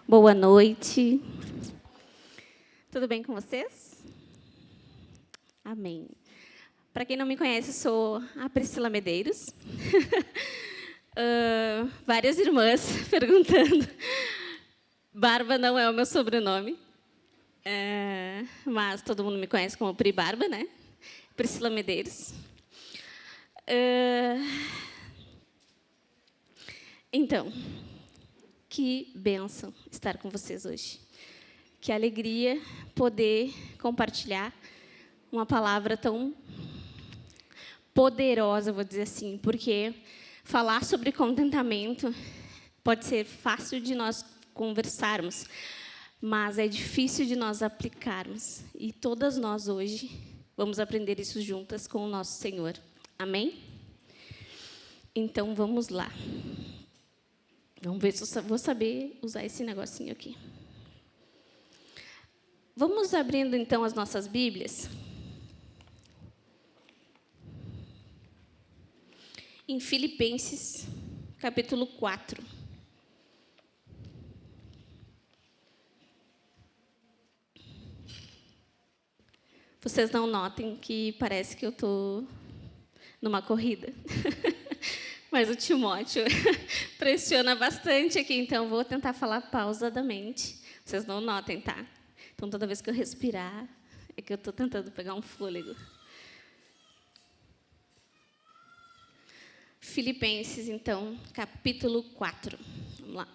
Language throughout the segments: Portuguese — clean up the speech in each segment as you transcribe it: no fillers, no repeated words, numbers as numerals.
Boa noite. Tudo bem com vocês? Amém. Para quem não me conhece, sou a Priscila Medeiros. Várias irmãs perguntando. Barba não é o meu sobrenome. Mas todo mundo me conhece como Pri Barba, né? Priscila Medeiros. Então, que bênção estar com vocês hoje. Que alegria poder compartilhar uma palavra tão poderosa, vou dizer assim, porque falar sobre contentamento pode ser fácil de nós conversarmos, mas é difícil de nós aplicarmos. E todas nós hoje vamos aprender isso juntas com o nosso Senhor. Amém? Então, vamos lá. Vamos ver se eu vou saber usar esse negocinho aqui. Vamos abrindo, então, as nossas Bíblias. Em Filipenses, capítulo 4. Vocês não notem que parece que eu estou numa corrida. Mas o Timóteo pressiona bastante aqui, então vou tentar falar pausadamente. Vocês não notem, tá? Então, toda vez que eu respirar, é que eu estou tentando pegar um fôlego. Filipenses, então, capítulo 4. Vamos lá.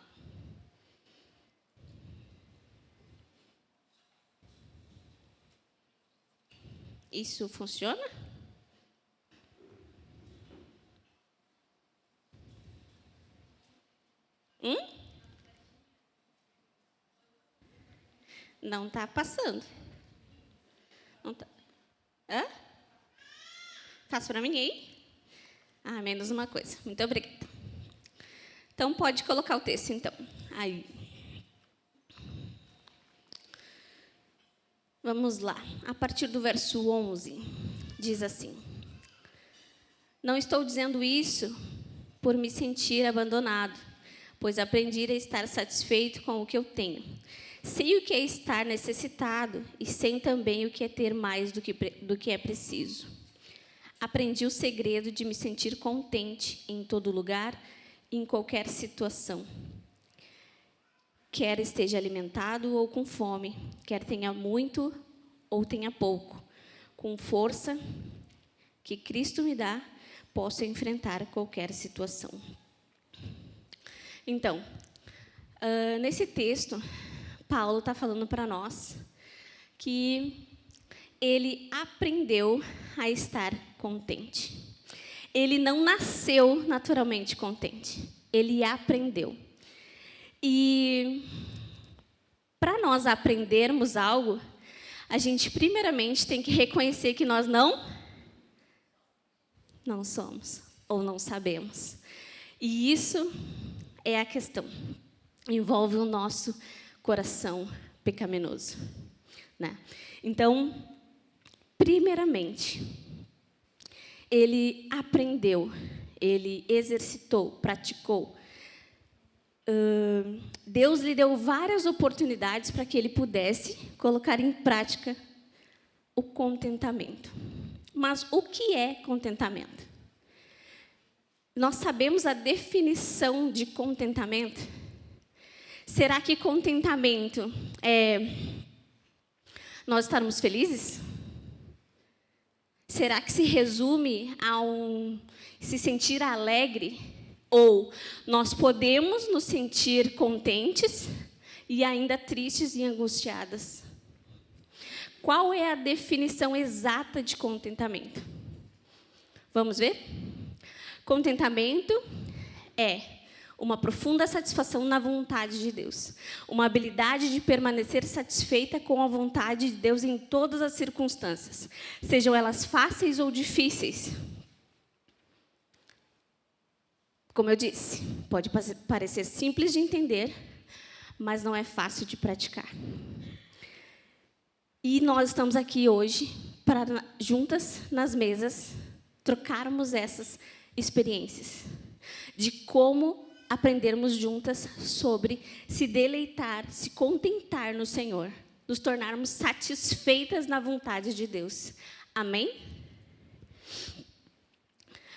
Isso funciona? Não está passando. Não tá. Hã? Faz para mim aí? Menos uma coisa. Muito obrigada. Então, pode colocar o texto, então. Aí. Vamos lá. A partir do verso 11, diz assim: Não estou dizendo isso por me sentir abandonado, pois aprendi a estar satisfeito com o que eu tenho. Sei o que é estar necessitado e sei também o que é ter mais do que é preciso. Aprendi o segredo de me sentir contente em todo lugar e em qualquer situação. Quer esteja alimentado ou com fome, quer tenha muito ou tenha pouco. Com força que Cristo me dá, posso enfrentar qualquer situação. Então, nesse texto, Paulo está falando para nós que ele aprendeu a estar contente. Ele não nasceu naturalmente contente. Ele aprendeu. E para nós aprendermos algo, a gente primeiramente tem que reconhecer que nós não somos ou não sabemos. E isso é a questão. Envolve o nosso coração pecaminoso, né? Então, primeiramente, ele aprendeu, ele exercitou, praticou. Deus lhe deu várias oportunidades para que ele pudesse colocar em prática o contentamento. Mas o que é contentamento? Nós sabemos a definição de contentamento? Será que contentamento é nós estarmos felizes? Será que se resume a se sentir alegre? Ou nós podemos nos sentir contentes e ainda tristes e angustiadas? Qual é a definição exata de contentamento? Vamos ver? Contentamento é uma profunda satisfação na vontade de Deus. Uma habilidade de permanecer satisfeita com a vontade de Deus em todas as circunstâncias, sejam elas fáceis ou difíceis. Como eu disse, pode parecer simples de entender, mas não é fácil de praticar. E nós estamos aqui hoje para, juntas nas mesas, trocarmos essas experiências de como aprendermos juntas sobre se deleitar, se contentar no Senhor, nos tornarmos satisfeitas na vontade de Deus. Amém?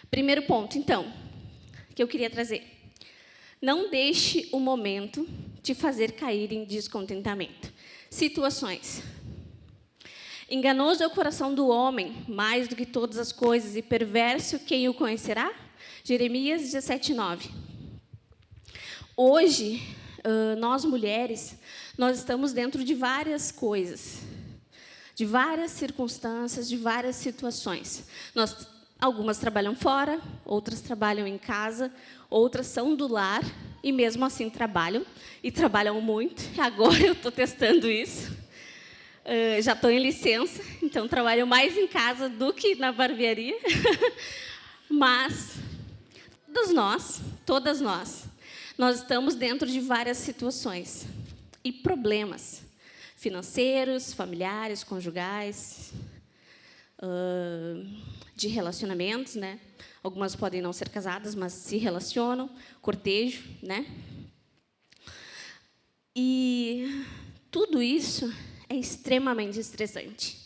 Primeiro ponto, então, que eu queria trazer. Não deixe o momento te fazer cair em descontentamento. Situações. Enganoso é o coração do homem, mais do que todas as coisas, e perverso quem o conhecerá? Jeremias 17:9. Hoje, nós mulheres, nós estamos dentro de várias coisas, de várias circunstâncias, de várias situações. Algumas trabalham fora, outras trabalham em casa, outras são do lar, e mesmo assim trabalham, e trabalham muito. Agora eu estou testando isso. Já estou em licença, então trabalho mais em casa do que na barbearia. Mas todas nós estamos dentro de várias situações e problemas financeiros, familiares, conjugais, de relacionamentos, né? Algumas podem não ser casadas, mas se relacionam, cortejo, né? E tudo isso é extremamente estressante.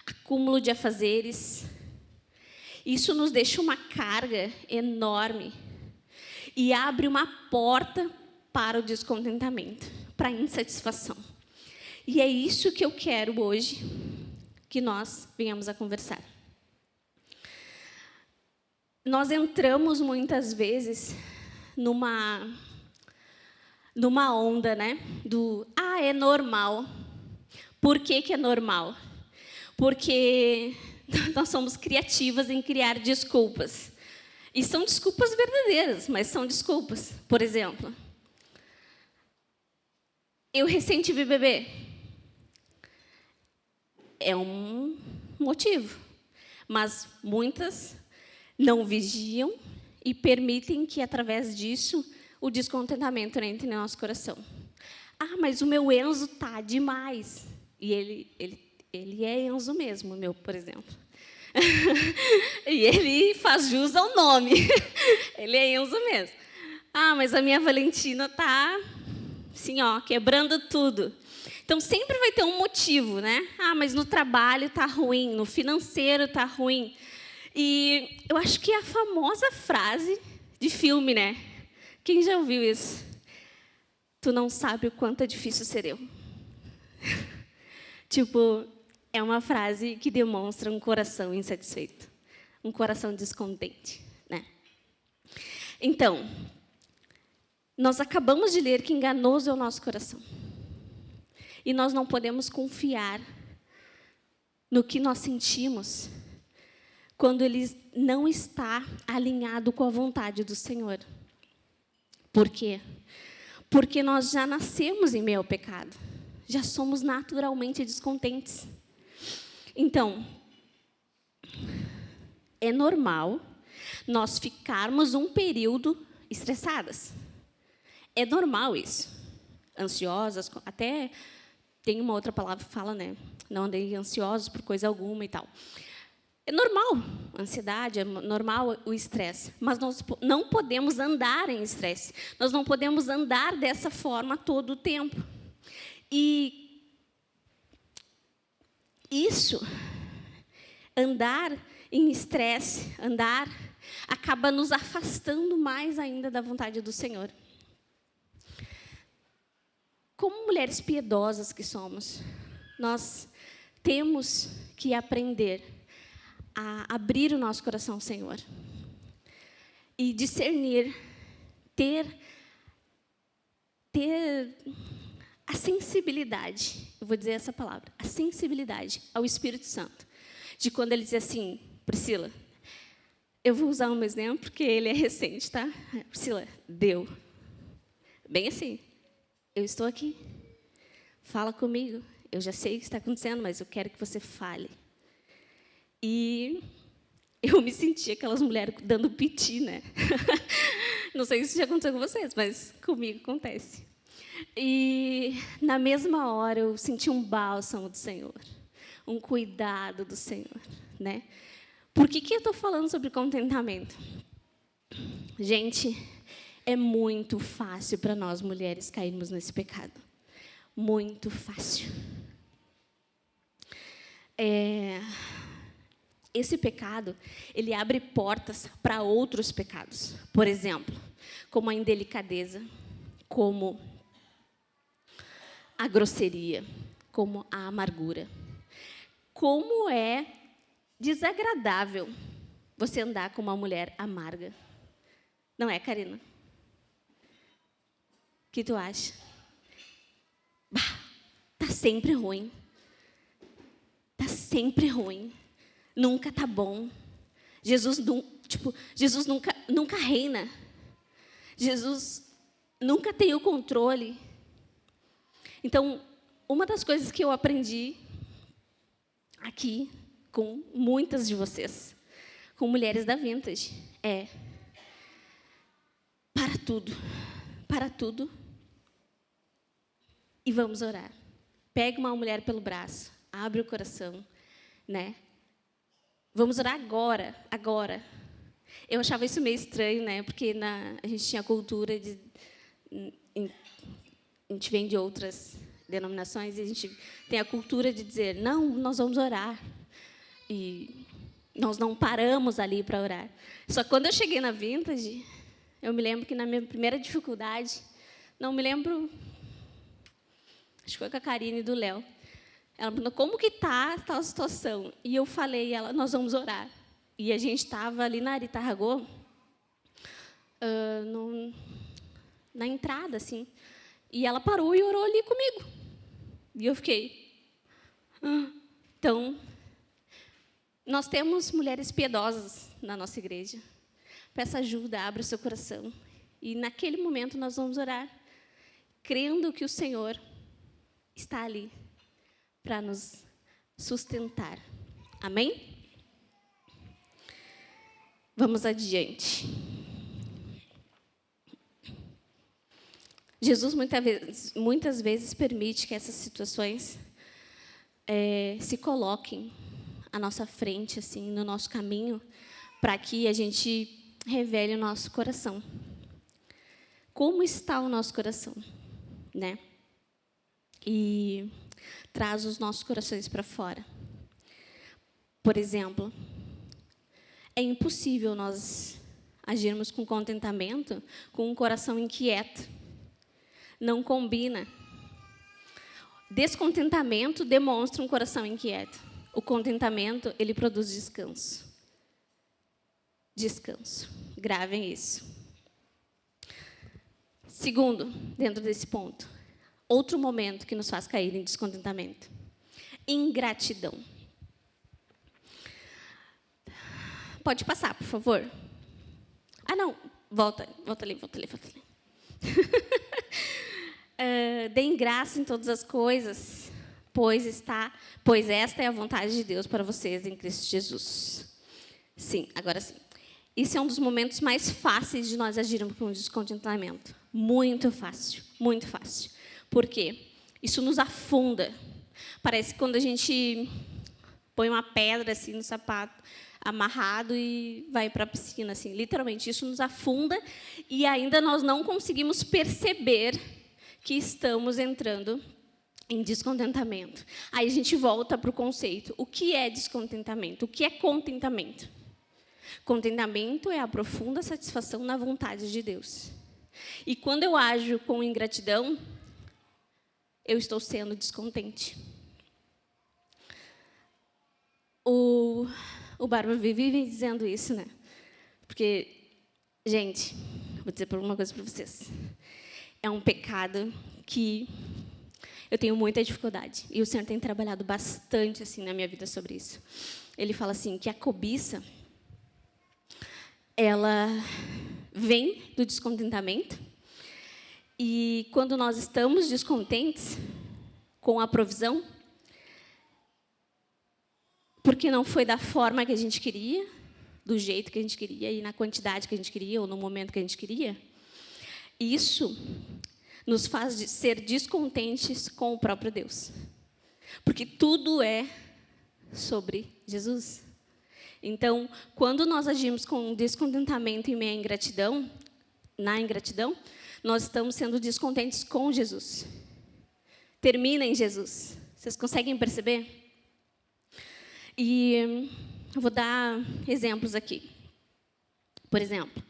Acúmulo de afazeres. Isso nos deixa uma carga enorme e abre uma porta para o descontentamento, para a insatisfação. E é isso que eu quero hoje que nós venhamos a conversar. Nós entramos muitas vezes numa onda, né? É normal. Por que é normal? Porque nós somos criativas em criar desculpas. E são desculpas verdadeiras, mas são desculpas. Por exemplo, eu recém tive bebê. É um motivo. Mas muitas não vigiam e permitem que, através disso, o descontentamento entre no nosso coração. Mas o meu Enzo tá demais. E ele é Enzo mesmo, meu, por exemplo. E ele faz jus ao nome. Ele é Enzo mesmo. Mas a minha Valentina tá, assim, quebrando tudo. Então, sempre vai ter um motivo, né? Mas no trabalho tá ruim, no financeiro tá ruim. E eu acho que é a famosa frase de filme, né? Quem já ouviu isso? Tu não sabe o quanto é difícil ser eu. Tipo, é uma frase que demonstra um coração insatisfeito, um coração descontente, né? Então, nós acabamos de ler que enganoso é o nosso coração. E nós não podemos confiar no que nós sentimos quando ele não está alinhado com a vontade do Senhor. Por quê? Porque nós já nascemos em meio ao pecado. Já somos naturalmente descontentes. Então, é normal nós ficarmos um período estressadas. É normal isso. Ansiosas, até tem uma outra palavra que fala, né? Não andei ansiosos por coisa alguma e tal. É normal a ansiedade, é normal o estresse, mas nós não podemos andar em estresse. Nós não podemos andar dessa forma todo o tempo. E isso, andar em estresse, acaba nos afastando mais ainda da vontade do Senhor. Como mulheres piedosas que somos, nós temos que aprender a abrir o nosso coração ao Senhor e discernir, ter a sensibilidade, eu vou dizer essa palavra, a sensibilidade ao Espírito Santo, de quando ele diz assim, Priscila, eu vou usar um exemplo, porque ele é recente, tá? Priscila, deu. Bem assim, eu estou aqui, fala comigo, eu já sei o que está acontecendo, mas eu quero que você fale. E eu me senti aquelas mulheres dando piti, né? Não sei se já aconteceu com vocês, mas comigo acontece. E, na mesma hora, eu senti um bálsamo do Senhor, um cuidado do Senhor, né? Por que eu estou falando sobre contentamento? Gente, É muito fácil para nós mulheres cairmos nesse pecado. Muito fácil. Esse pecado, ele abre portas para outros pecados. Por exemplo, como a indelicadeza, como a grosseria, como a amargura. Como é desagradável você andar com uma mulher amarga. Não é, Karina? O que tu acha? Tá sempre ruim. Tá sempre ruim. Nunca tá bom. Jesus nunca reina. Jesus nunca tem o controle. Então, uma das coisas que eu aprendi aqui com muitas de vocês, com mulheres da Vintage, é: para tudo e vamos orar. Pega uma mulher pelo braço, abre o coração, né? Vamos orar agora. Eu achava isso meio estranho, né? Porque a gente tinha a cultura de... A gente vem de outras denominações e a gente tem a cultura de dizer, não, nós vamos orar. E nós não paramos ali para orar. Só que quando eu cheguei na Vintage, eu me lembro que na minha primeira dificuldade, não me lembro, acho que foi com a Karine e do Léo, ela perguntou, como que está a situação? E eu falei, nós vamos orar. E a gente estava ali na Aritarragô, na entrada, assim. E ela parou e orou ali comigo. E eu fiquei... Então, nós temos mulheres piedosas na nossa igreja. Peça ajuda, abra o seu coração. E, naquele momento, nós vamos orar, crendo que o Senhor está ali para nos sustentar. Amém? Vamos adiante. Jesus muitas vezes permite que essas situações se coloquem à nossa frente, assim, no nosso caminho, para que a gente revele o nosso coração. Como está o nosso coração, né? E traz os nossos corações para fora. Por exemplo, é impossível nós agirmos com contentamento com um coração inquieto. Não combina. Descontentamento demonstra um coração inquieto. O contentamento, ele produz descanso. Descanso. Gravem isso. Segundo, dentro desse ponto, outro momento que nos faz cair em descontentamento. Ingratidão. Pode passar, por favor. Ah, não. Volta ali. Deem graça em todas as coisas, pois esta é a vontade de Deus para vocês em Cristo Jesus. Sim, agora sim. Isso é um dos momentos mais fáceis de nós agirmos com descontentamento. Muito fácil, muito fácil. Por quê? Isso nos afunda. Parece que quando a gente põe uma pedra assim no sapato, amarrado e vai para a piscina, assim, literalmente. Isso nos afunda e ainda nós não conseguimos perceber que estamos entrando em descontentamento. Aí a gente volta para o conceito. O que é descontentamento? O que é contentamento? Contentamento é a profunda satisfação na vontade de Deus. E quando eu ajo com ingratidão, eu estou sendo descontente. O Bárbara vive dizendo isso, né? Porque, gente, vou dizer uma coisa para vocês. É um pecado que eu tenho muita dificuldade. E o Senhor tem trabalhado bastante assim na minha vida sobre isso. Ele fala assim, que a cobiça, ela vem do descontentamento. E quando nós estamos descontentes com a provisão, porque não foi da forma que a gente queria, do jeito que a gente queria, e na quantidade que a gente queria, ou no momento que a gente queria, isso nos faz ser descontentes com o próprio Deus. Porque tudo é sobre Jesus. Então, quando nós agimos com descontentamento e meia ingratidão, na ingratidão, nós estamos sendo descontentes com Jesus. Termina em Jesus. Vocês conseguem perceber? E eu vou dar exemplos aqui. Por exemplo,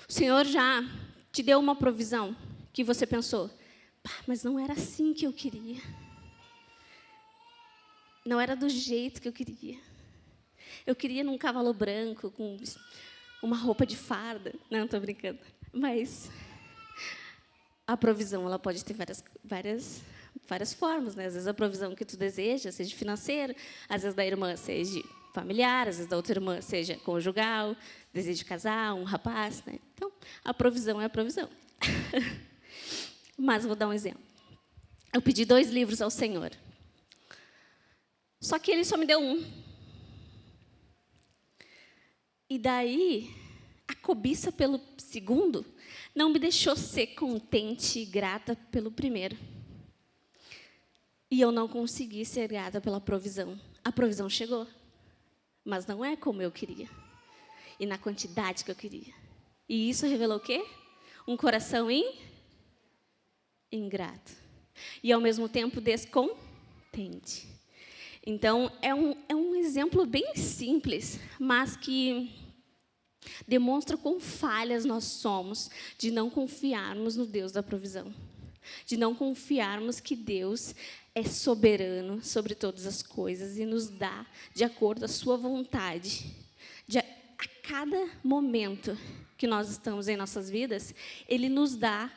o Senhor já te deu uma provisão que você pensou, mas não era assim que eu queria. Não era do jeito que eu queria. Eu queria num cavalo branco, com uma roupa de farda. Não, estou brincando. Mas a provisão ela pode ter várias formas, né? Às vezes a provisão que tu deseja seja financeira, às vezes da irmã seja familiar, às vezes da outra irmã seja conjugal, desejo de casar, um rapaz, né? Então, a provisão é a provisão. Mas vou dar um exemplo. Eu pedi 2 livros ao Senhor. Só que Ele só me deu um. E daí, a cobiça pelo segundo não me deixou ser contente e grata pelo primeiro. E eu não consegui ser grata pela provisão. A provisão chegou, mas não é como eu queria. E na quantidade que eu queria. E isso revelou o quê? Um coração ingrato. E, ao mesmo tempo, descontente. Então, é um exemplo bem simples, mas que demonstra quão falhas nós somos de não confiarmos no Deus da provisão. De não confiarmos que Deus é soberano sobre todas as coisas e nos dá de acordo à sua vontade. A cada momento que nós estamos em nossas vidas, Ele nos dá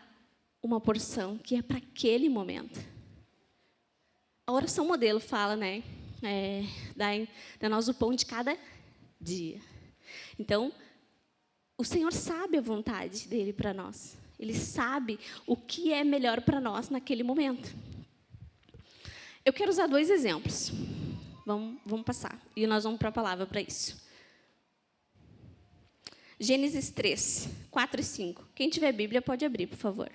uma porção que é para aquele momento. A oração modelo fala, né? Dá nós o pão de cada dia. Então, o Senhor sabe a vontade dEle para nós. Ele sabe o que é melhor para nós naquele momento. Eu quero usar 2 exemplos. Vamos passar. E nós vamos para a palavra para isso. Gênesis 3, 4 e 5. Quem tiver Bíblia pode abrir, por favor.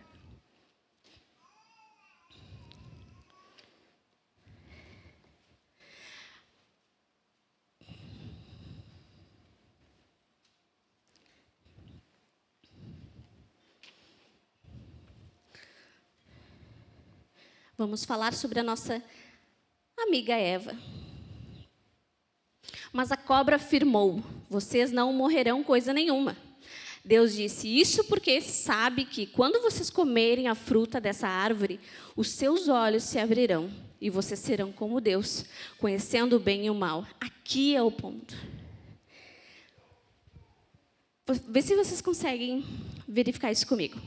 Vamos falar sobre a nossa amiga Eva. Mas a cobra afirmou, vocês não morrerão coisa nenhuma. Deus disse, isso porque sabe que quando vocês comerem a fruta dessa árvore, os seus olhos se abrirão e vocês serão como Deus, conhecendo o bem e o mal. Aqui é o ponto. Vê se vocês conseguem verificar isso comigo.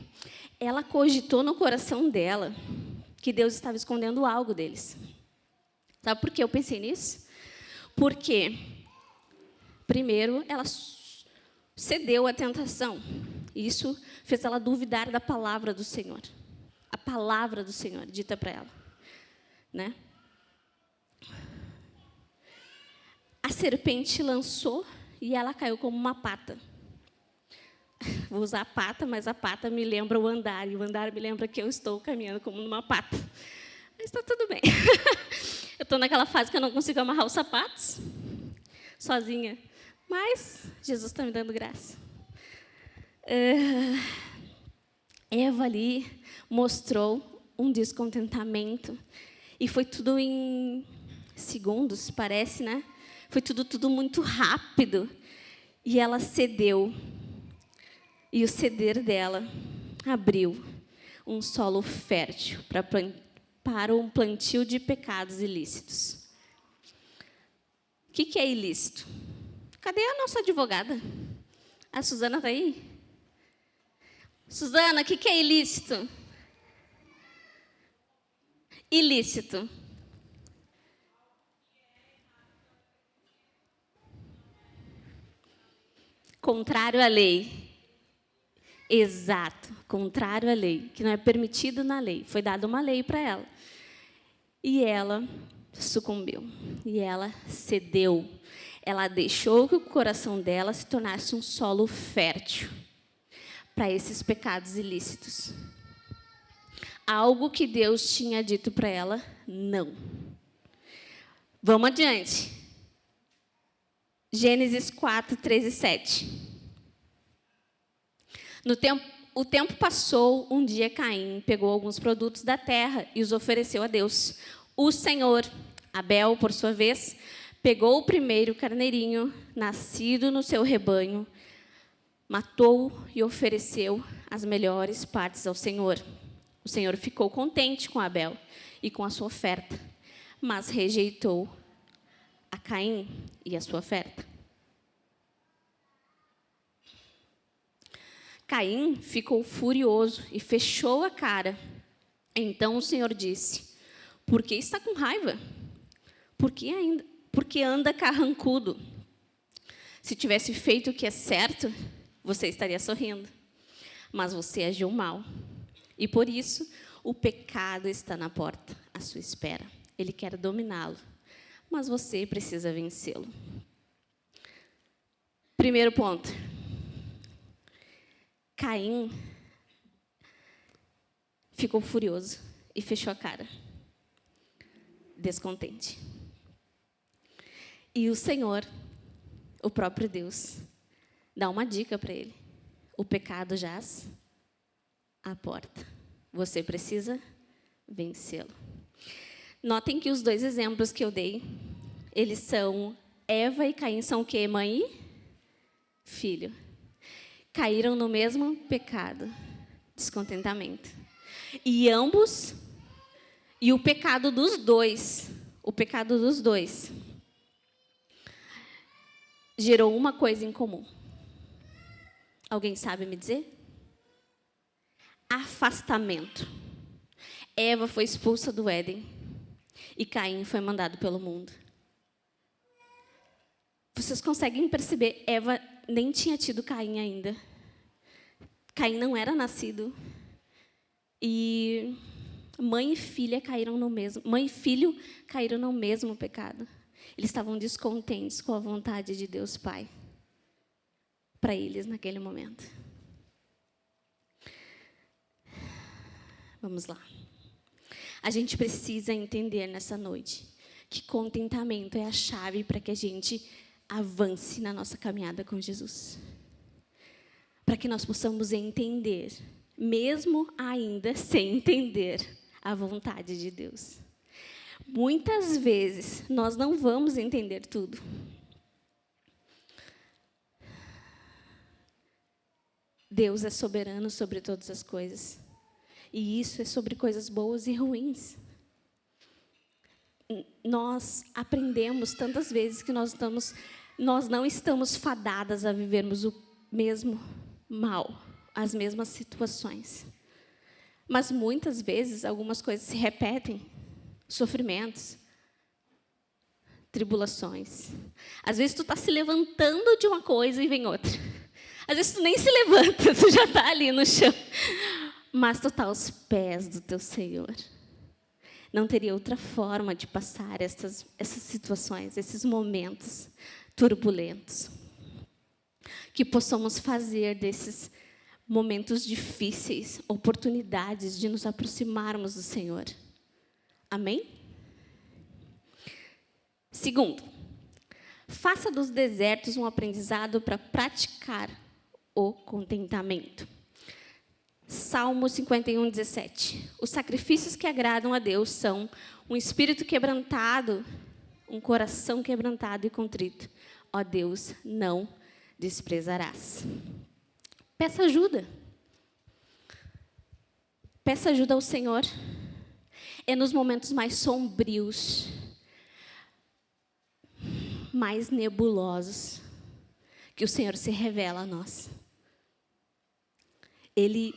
Ela cogitou no coração dela que Deus estava escondendo algo deles. Sabe por que eu pensei nisso? Porque, primeiro, ela cedeu à tentação. Isso fez ela duvidar da palavra do Senhor. A palavra do Senhor, dita para ela. Né? A serpente lançou e ela caiu como uma pata. Vou usar a pata, mas a pata me lembra o andar. E o andar me lembra que eu estou caminhando como numa pata. Mas está tudo bem. Eu estou naquela fase que eu não consigo amarrar os sapatos. Sozinha. Mas Jesus está me dando graça. Eva ali mostrou um descontentamento. E foi tudo em segundos, parece, né? Foi tudo muito rápido. E ela cedeu. E o ceder dela abriu um solo fértil para um plantio de pecados ilícitos. O que é ilícito? Cadê a nossa advogada? A Suzana está aí? Suzana, o que é ilícito? Ilícito. Contrário à lei. Exato, contrário à lei, que não é permitido na lei. Foi dada uma lei para ela. E ela sucumbiu. E ela cedeu. Ela deixou que o coração dela se tornasse um solo fértil para esses pecados ilícitos. Algo que Deus tinha dito para ela, não. Vamos adiante. Gênesis 4, 13 e 7. O tempo passou, um dia Caim pegou alguns produtos da terra e os ofereceu a Deus. O Senhor, Abel, por sua vez, pegou o primeiro carneirinho, nascido no seu rebanho, matou e ofereceu as melhores partes ao Senhor. O Senhor ficou contente com Abel e com a sua oferta, mas rejeitou a Caim e a sua oferta. Caim ficou furioso e fechou a cara. Então o Senhor disse: por que está com raiva? Por que anda carrancudo? Se tivesse feito o que é certo, você estaria sorrindo. Mas você agiu mal. E por isso, o pecado está na porta, à sua espera. Ele quer dominá-lo, mas você precisa vencê-lo. Primeiro ponto. Caim ficou furioso e fechou a cara, descontente. E o Senhor, o próprio Deus, dá uma dica para ele. O pecado jaz à porta. Você precisa vencê-lo. Notem que os dois exemplos que eu dei, eles são Eva e Caim são o quê? Mãe e filho. Caíram no mesmo pecado, descontentamento. E ambos, e o pecado dos dois, gerou uma coisa em comum. Alguém sabe me dizer? Afastamento. Eva foi expulsa do Éden e Caim foi mandado pelo mundo. Vocês conseguem perceber? Eva nem tinha tido Caim ainda. Caim não era nascido. E mãe e filha caíram no mesmo. Mãe e filho caíram no mesmo pecado. Eles estavam descontentes com a vontade de Deus Pai para eles naquele momento. Vamos lá. A gente precisa entender nessa noite que contentamento é a chave para que a gente avance na nossa caminhada com Jesus. Para que nós possamos entender, mesmo ainda sem entender, a vontade de Deus. Muitas vezes, nós não vamos entender tudo. Deus é soberano sobre todas as coisas. E isso é sobre coisas boas e ruins. Nós aprendemos tantas vezes que nós não estamos fadadas a vivermos o mesmo mal, as mesmas situações. Mas muitas vezes algumas coisas se repetem, sofrimentos, tribulações. Às vezes tu está se levantando de uma coisa e vem outra. Às vezes tu nem se levanta, tu já está ali no chão. Mas tu está aos pés do teu Senhor. Não teria outra forma de passar essas situações, esses momentos turbulentos. Que possamos fazer desses momentos difíceis oportunidades de nos aproximarmos do Senhor. Amém? Segundo, faça dos desertos um aprendizado para praticar o contentamento. Salmo 51, 17. Os sacrifícios que agradam a Deus são um espírito quebrantado, um coração quebrantado e contrito. Ó Deus, não desprezarás. Peça ajuda. Peça ajuda ao Senhor. É nos momentos mais sombrios, mais nebulosos, que o Senhor se revela a nós. Ele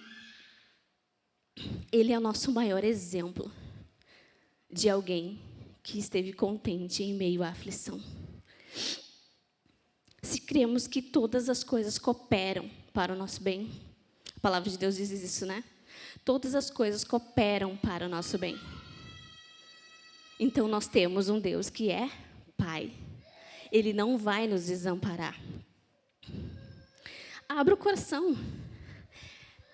é o nosso maior exemplo de alguém que esteve contente em meio à aflição. Se cremos que todas as coisas cooperam para o nosso bem, a palavra de Deus diz isso, né? Todas as coisas cooperam para o nosso bem. Então, nós temos um Deus que é Pai. Ele não vai nos desamparar. Abra o coração.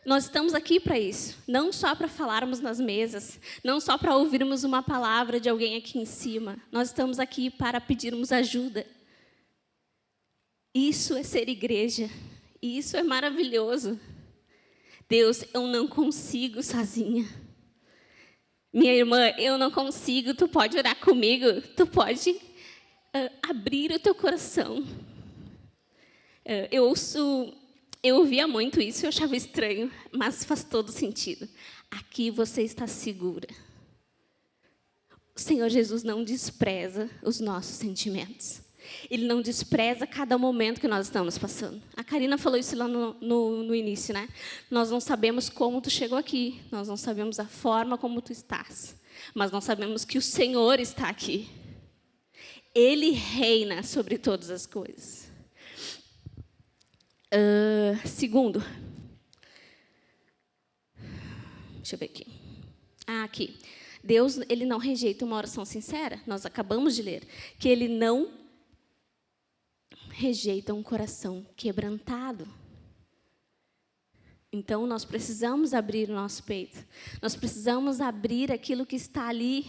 Nós estamos aqui para isso, não só para falarmos nas mesas, não só para ouvirmos uma palavra de alguém aqui em cima. Nós estamos aqui para pedirmos ajuda. Isso é ser igreja, e isso é maravilhoso. Deus, eu não consigo sozinha. Minha irmã, eu não consigo, tu pode orar comigo? Tu pode abrir o teu coração. Eu ouvia muito isso, eu achava estranho, mas faz todo sentido. Aqui você está segura. O Senhor Jesus não despreza os nossos sentimentos. Ele não despreza cada momento que nós estamos passando. A Karina falou isso lá no início, né? Nós não sabemos como tu chegou aqui. Nós não sabemos a forma como tu estás. Mas nós sabemos que o Senhor está aqui. Ele reina sobre todas as coisas. Segundo. Deixa eu ver aqui. Aqui. Deus, ele não rejeita uma oração sincera. Nós acabamos de ler. Que ele não rejeita um coração quebrantado. Então, nós precisamos abrir o nosso peito. Nós precisamos abrir aquilo que está ali.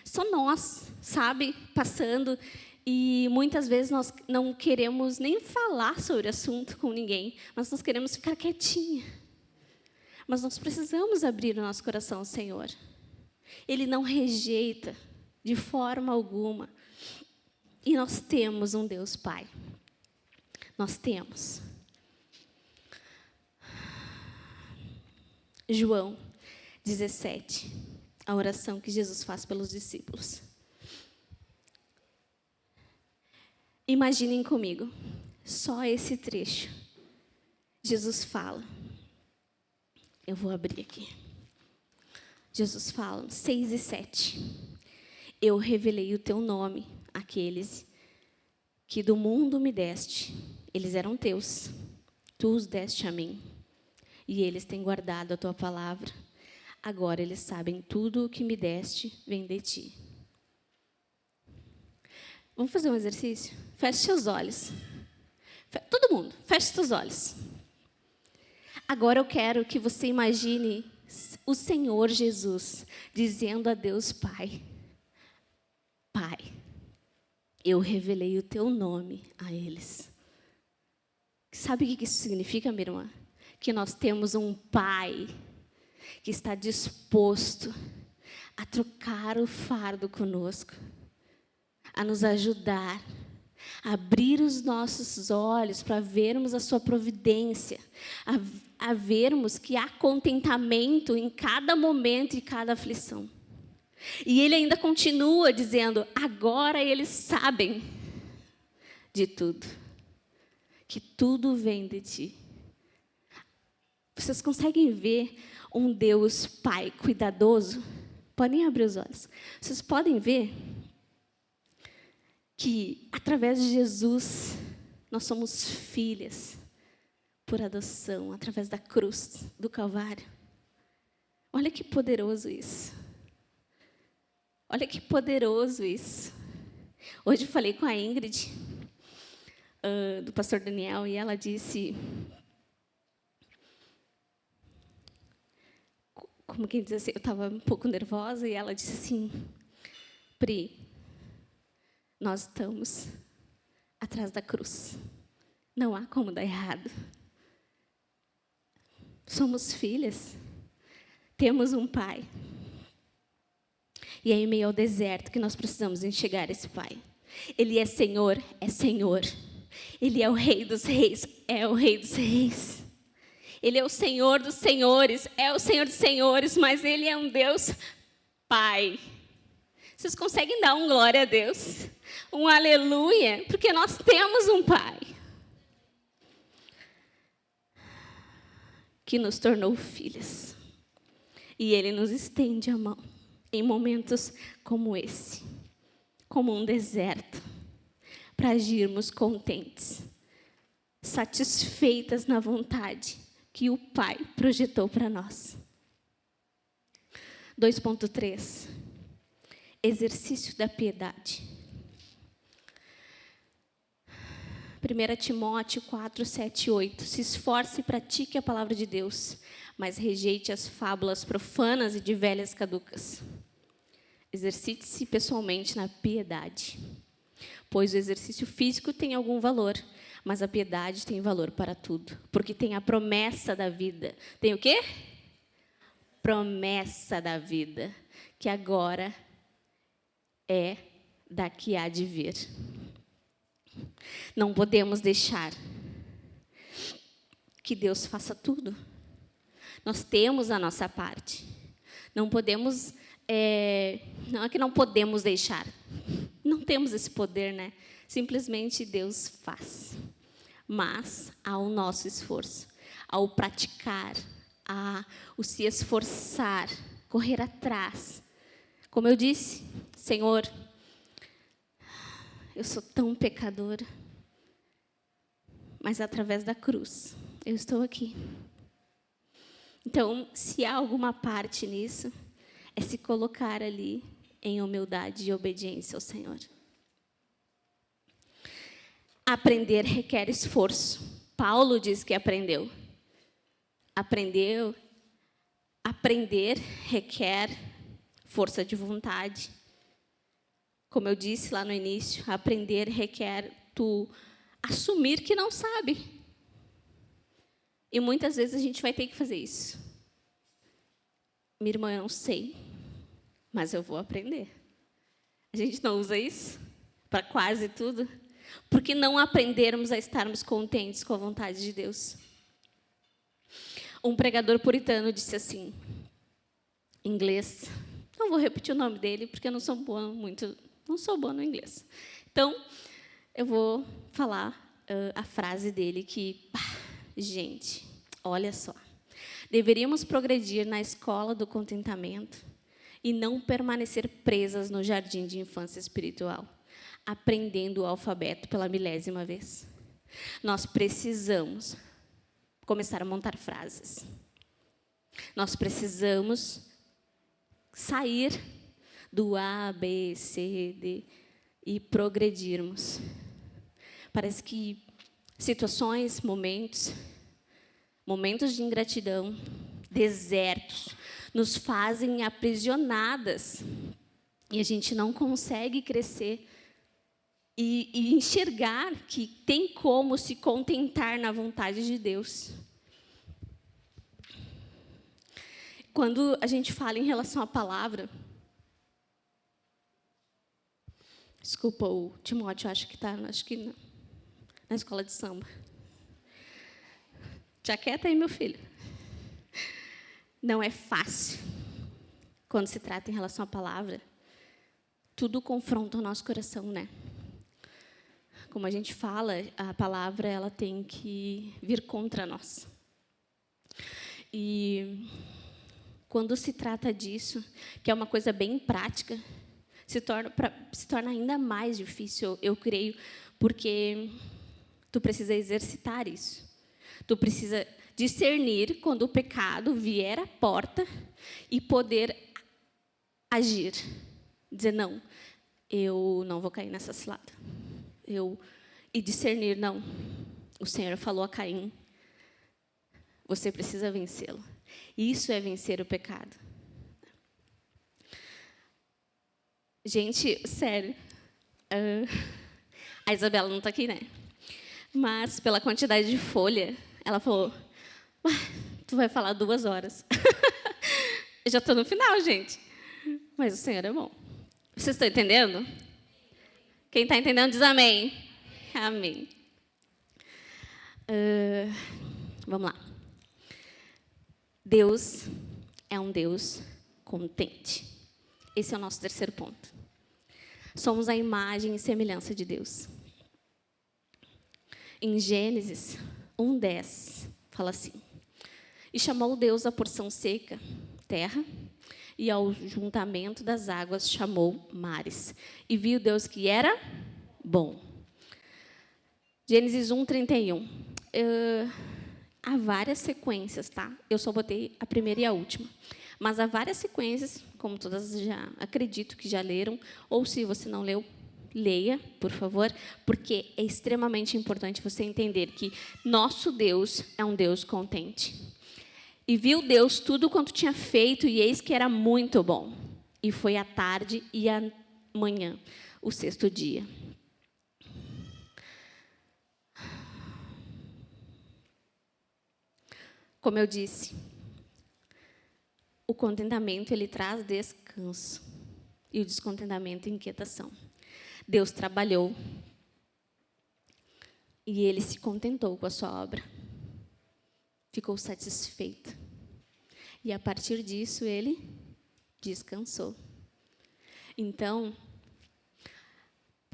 Só nós, sabe? Passando. E muitas vezes nós não queremos nem falar sobre o assunto com ninguém. Mas nós queremos ficar quietinha. Mas nós precisamos abrir o nosso coração ao Senhor. Ele não rejeita de forma alguma. E nós temos um Deus Pai. Nós temos. João 17, a oração que Jesus faz pelos discípulos. Imaginem comigo, só esse trecho. Jesus fala. Eu vou abrir aqui. Jesus fala, 6 e 7. Eu revelei o teu nome àqueles que do mundo me deste. Eles eram teus. Tu os deste a mim. E eles têm guardado a tua palavra. Agora eles sabem tudo o que me deste vem de ti. Vamos fazer um exercício? Feche seus olhos. Todo mundo, feche seus olhos. Agora eu quero que você imagine o Senhor Jesus dizendo a Deus Pai: Pai, eu revelei o teu nome a eles. Sabe o que isso significa, minha irmã? Que nós temos um Pai que está disposto a trocar o fardo conosco, a nos ajudar, a abrir os nossos olhos para vermos a sua providência, a vermos que há contentamento em cada momento e cada aflição. E ele ainda continua dizendo, agora eles sabem de tudo, que tudo vem de ti. Vocês conseguem ver um Deus Pai cuidadoso? Podem abrir os olhos. Vocês podem ver que, através de Jesus, nós somos filhas por adoção, através da cruz do Calvário. Olha que poderoso isso. Olha que poderoso isso. Hoje eu falei com a Ingrid, do pastor Daniel, e ela disse, como quem diz assim, eu estava um pouco nervosa, e ela disse assim, Pri, nós estamos atrás da cruz. Não há como dar errado. Somos filhas. Temos um Pai. E é em meio ao deserto que nós precisamos enxergar esse Pai. Ele é Senhor, é Senhor. Ele é o Rei dos Reis, é o Rei dos Reis. Ele é o Senhor dos Senhores, é o Senhor dos Senhores, mas Ele é um Deus Pai. Vocês conseguem dar um glória a Deus? Um aleluia? Porque nós temos um Pai que nos tornou filhas. E Ele nos estende a mão em momentos como esse, como um deserto, para agirmos contentes, satisfeitas na vontade que o Pai projetou para nós. 2.3. Exercício da piedade. 1 Timóteo 4, 7 e 8. Se esforce e pratique a palavra de Deus, mas rejeite as fábulas profanas e de velhas caducas. Exercite-se pessoalmente na piedade, pois o exercício físico tem algum valor, Mas a piedade tem valor para tudo, porque tem a promessa da vida. Tem o quê? Promessa da vida, que agora é daqui há de vir. Não podemos deixar que Deus faça tudo. Nós temos a nossa parte. Não podemos, não é que não podemos deixar. Não temos esse poder, né? Simplesmente Deus faz. Mas há o nosso esforço, ao praticar, o se esforçar, correr atrás. Como eu disse, Senhor, eu sou tão pecadora, mas através da cruz eu estou aqui. Então, se há alguma parte nisso, é se colocar ali em humildade e obediência ao Senhor. Aprender requer esforço. Paulo diz que aprendeu. Aprender requer força de vontade. Como eu disse lá no início, aprender requer tu assumir que não sabe. E muitas vezes a gente vai ter que fazer isso. Minha irmã, eu não sei, mas eu vou aprender. A gente não usa isso para quase tudo? Porque não aprendermos a estarmos contentes com a vontade de Deus. Um pregador puritano disse assim, em inglês, não vou repetir o nome dele, porque eu não sou boa no inglês. Então, eu vou falar a frase dele que, gente, olha só. Deveríamos progredir na escola do contentamento e não permanecer presas no jardim de infância espiritual, aprendendo o alfabeto pela 1000ª vez. Nós precisamos começar a montar frases. Nós precisamos sair do A, B, C, D e progredirmos. Parece que situações, momentos de ingratidão, desertos, nos fazem aprisionadas e a gente não consegue crescer e enxergar que tem como se contentar na vontade de Deus. Quando a gente fala em relação à palavra, desculpa, o Timóteo acho que está na escola de samba. Já quieta aí, meu filho. Não é fácil. Quando se trata em relação à palavra, tudo confronta o nosso coração, né? Como a gente fala, a palavra ela tem que vir contra nós. E quando se trata disso, que é uma coisa bem prática, se torna ainda mais difícil, eu creio, porque tu precisa exercitar isso. Tu precisa discernir quando o pecado vier à porta e poder agir. Dizer, não, eu não vou cair nessa cilada. E discernir, não, o Senhor falou a Caim, você precisa vencê-lo. Isso é vencer o pecado. Gente, sério, a Isabela não está aqui, né? Mas, pela quantidade de folha, ela falou, tu vai falar 2 horas. Eu já estou no final, gente. Mas o Senhor é bom. Vocês estão entendendo? Quem está entendendo diz amém. Amém. Vamos lá. Deus é um Deus contente. Esse é o nosso terceiro ponto. Somos a imagem e semelhança de Deus. Em Gênesis 1:10, fala assim, e chamou Deus a porção seca, terra, e ao juntamento das águas chamou mares. E viu Deus que era bom. Gênesis 1:31. Há várias sequências, tá? Eu só botei a primeira e a última. Mas há várias sequências, como todas já acredito que já leram, ou se você não leu, leia, por favor, porque é extremamente importante você entender que nosso Deus é um Deus contente. E viu Deus tudo quanto tinha feito, e eis que era muito bom. E foi a tarde e a manhã, o 6º dia. Como eu disse, o contentamento, ele traz descanso. E o descontentamento, inquietação. Deus trabalhou. E ele se contentou com a sua obra. Ficou satisfeito. E a partir disso, ele descansou. Então,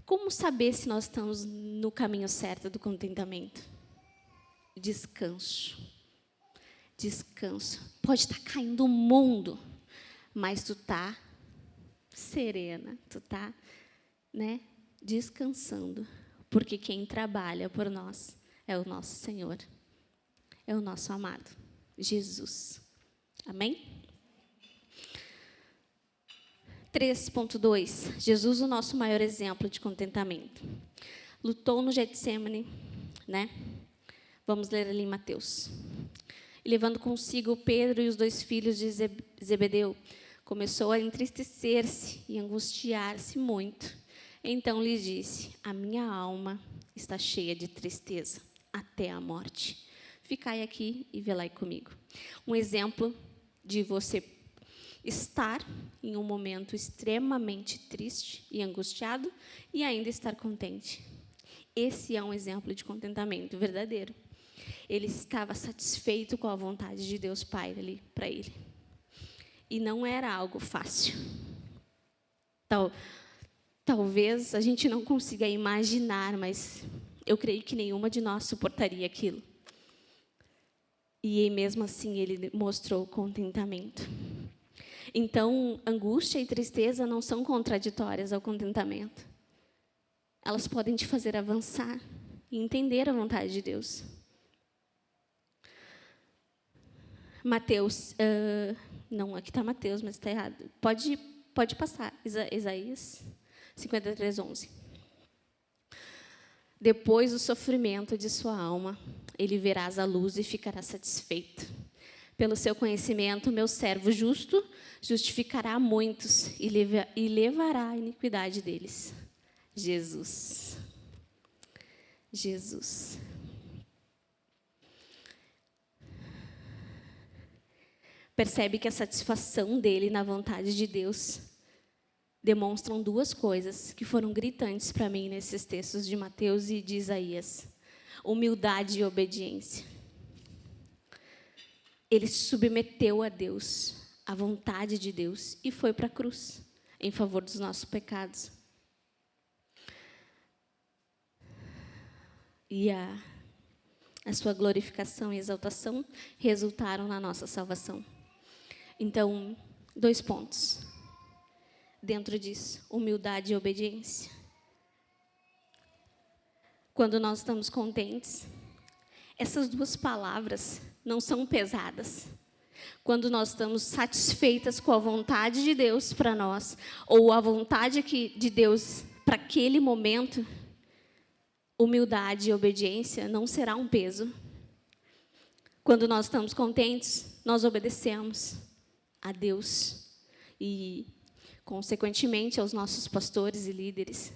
como saber se nós estamos no caminho certo do contentamento? Descanso. Descanso. Pode estar caindo o mundo, mas tu está serena, tu está, descansando. Porque quem trabalha por nós é o nosso Senhor. É o nosso amado, Jesus. Amém? 3.2. Jesus, o nosso maior exemplo de contentamento. Lutou no Getsemane, Vamos ler ali em Mateus. E levando consigo Pedro e os 2 filhos de Zebedeu, começou a entristecer-se e angustiar-se muito. Então lhe disse: a minha alma está cheia de tristeza até a morte. Ficai aqui e velai comigo. Um exemplo de você estar em um momento extremamente triste e angustiado e ainda estar contente. Esse é um exemplo de contentamento verdadeiro. Ele estava satisfeito com a vontade de Deus Pai ali para ele. E não era algo fácil. Talvez a gente não consiga imaginar, mas eu creio que nenhuma de nós suportaria aquilo. E mesmo assim ele mostrou contentamento. Então, angústia e tristeza não são contraditórias ao contentamento. Elas podem te fazer avançar e entender a vontade de Deus. Mateus, não, aqui está Mateus, mas está errado. Pode passar, Isaías 53:11. Depois do sofrimento de sua alma, ele verás a luz e ficará satisfeito. Pelo seu conhecimento, meu servo justo justificará muitos e levará a iniquidade deles. Jesus. Jesus. Percebe que a satisfação dele na vontade de Deus demonstram 2 coisas que foram gritantes para mim nesses textos de Mateus e de Isaías: humildade e obediência. Ele se submeteu a Deus, à vontade de Deus, e foi para a cruz, em favor dos nossos pecados. E a sua glorificação e exaltação resultaram na nossa salvação. Então, 2 pontos. Dentro disso, humildade e obediência. Quando nós estamos contentes, essas 2 palavras não são pesadas. Quando nós estamos satisfeitas com a vontade de Deus para nós, ou a vontade de Deus para aquele momento, humildade e obediência não será um peso. Quando nós estamos contentes, nós obedecemos a Deus e, consequentemente, aos nossos pastores e líderes.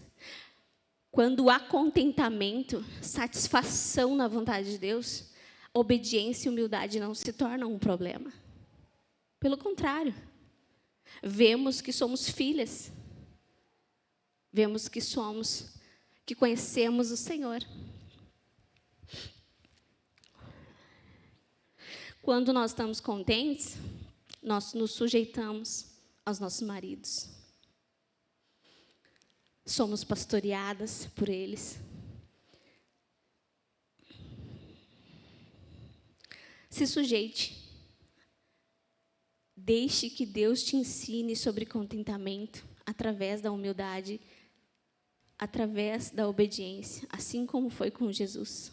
Quando há contentamento, satisfação na vontade de Deus, obediência e humildade não se tornam um problema. Pelo contrário, vemos que somos filhas. Vemos que conhecemos o Senhor. Quando nós estamos contentes, nós nos sujeitamos aos nossos maridos. Somos pastoreadas por eles. Se sujeite. Deixe que Deus te ensine sobre contentamento através da humildade, através da obediência, assim como foi com Jesus.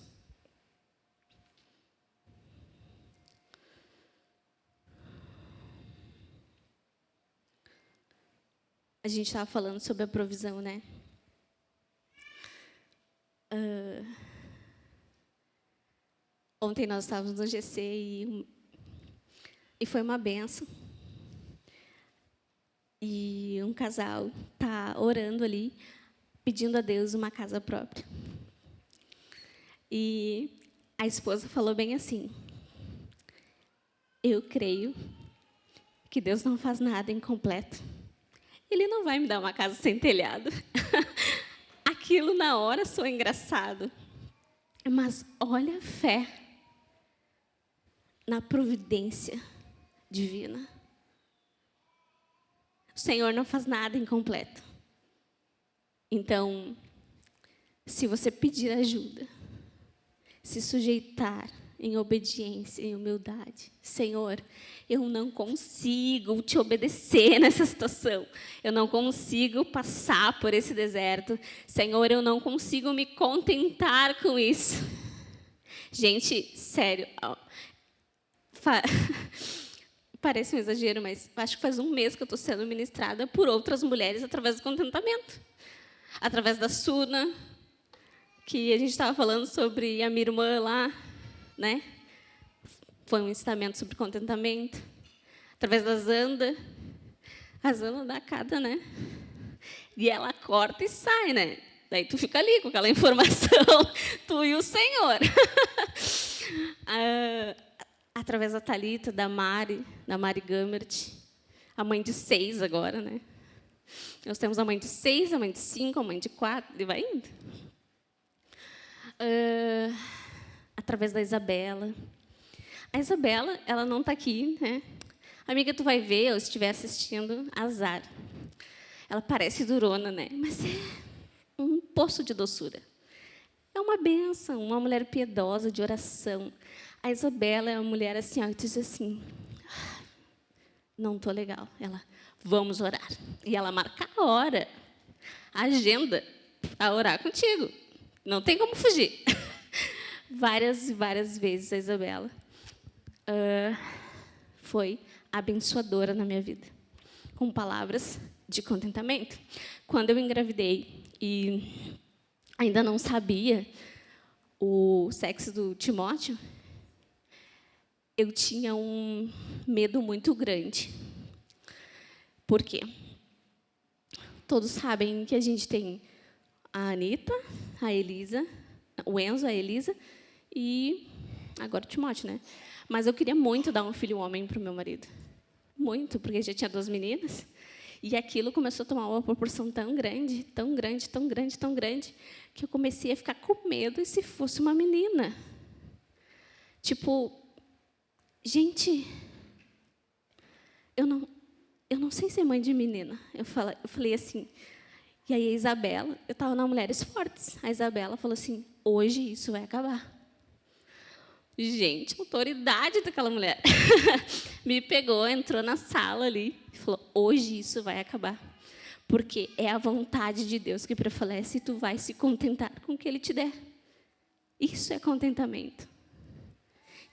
A gente estava falando sobre a provisão, né? Ontem nós estávamos no GC e foi uma benção. E um casal está orando ali, pedindo a Deus uma casa própria. E a esposa falou bem assim: eu creio que Deus não faz nada incompleto. Ele não vai me dar uma casa sem telhado. Aquilo na hora soa engraçado. Mas olha a fé na providência divina. O Senhor não faz nada incompleto. Então, se você pedir ajuda, se sujeitar em obediência, em humildade. Senhor, eu não consigo te obedecer nessa situação. Eu não consigo passar por esse deserto. Senhor, eu não consigo me contentar com isso. Gente, sério, parece um exagero, mas acho que faz um mês que eu estou sendo ministrada por outras mulheres através do contentamento. Através da Suna, que a gente estava falando sobre a minha irmã lá, né? Foi um ensinamento sobre contentamento. Através da Zanda. A Zanda dá cada, né? E ela corta e sai, né? Daí tu fica ali com aquela informação, tu e o Senhor. Através da Thalita, da Mari Gamert, a mãe de 6 agora, né? Nós temos a mãe de 6, a mãe de 5, a mãe de 4, e vai indo. Através da Isabela. A Isabela, ela não está aqui, né? Amiga, tu vai ver, ou se estiver assistindo, azar. Ela parece durona, né? Mas é um poço de doçura. É uma bênção, uma mulher piedosa, de oração. A Isabela é uma mulher assim, ó, que diz assim, não estou legal. Ela, vamos orar. E ela marca a hora, a agenda, a orar contigo. Não tem como fugir. Várias e várias vezes a Isabela foi abençoadora na minha vida, com palavras de contentamento. Quando eu engravidei e ainda não sabia o sexo do Timóteo, eu tinha um medo muito grande. Por quê? Todos sabem que a gente tem a Anitta, a Elisa, o Enzo, a Elisa e agora o Timóteo, né? Mas eu queria muito dar um filho homem para o meu marido. Muito, porque já tinha 2 meninas. E aquilo começou a tomar uma proporção tão grande, tão grande, tão grande, tão grande, que eu comecei a ficar com medo e se fosse uma menina. Tipo, gente, eu não sei ser mãe de menina. Eu falei assim. E aí a Isabela, eu estava na Mulheres Fortes. A Isabela falou assim, hoje isso vai acabar. Gente, a autoridade daquela mulher. Me pegou, entrou na sala ali e falou, hoje isso vai acabar. Porque é a vontade de Deus que prevalece e tu vai se contentar com o que Ele te der. Isso é contentamento.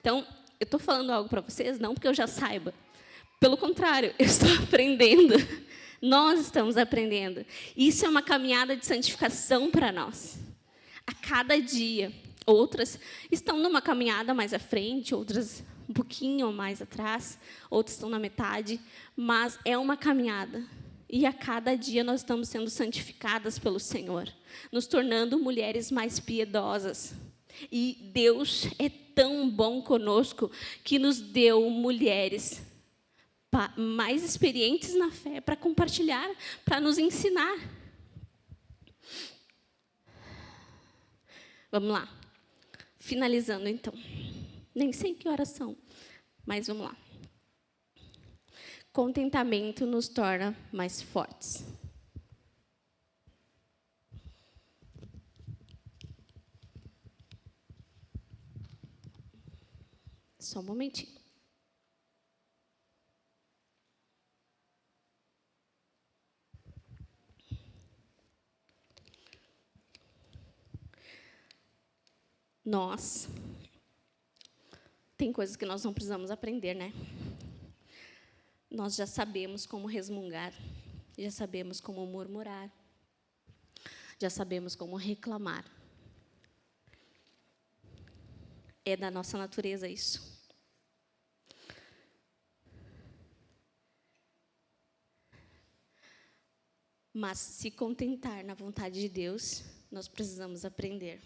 Então, eu estou falando algo para vocês, não porque eu já saiba. Pelo contrário, eu estou aprendendo. Nós estamos aprendendo. Isso é uma caminhada de santificação para nós. A cada dia. Outras estão numa caminhada mais à frente, outras um pouquinho mais atrás, outras estão na metade, mas é uma caminhada. E a cada dia nós estamos sendo santificadas pelo Senhor, nos tornando mulheres mais piedosas. E Deus é tão bom conosco que nos deu mulheres mais experientes na fé para compartilhar, para nos ensinar. Vamos lá. Finalizando, então. Nem sei que horas são, mas vamos lá. Contentamento nos torna mais fortes. Só um momentinho. Tem coisas que nós não precisamos aprender, né? Nós já sabemos como resmungar, já sabemos como murmurar, já sabemos como reclamar. É da nossa natureza isso. Mas se contentar na vontade de Deus, nós precisamos aprender.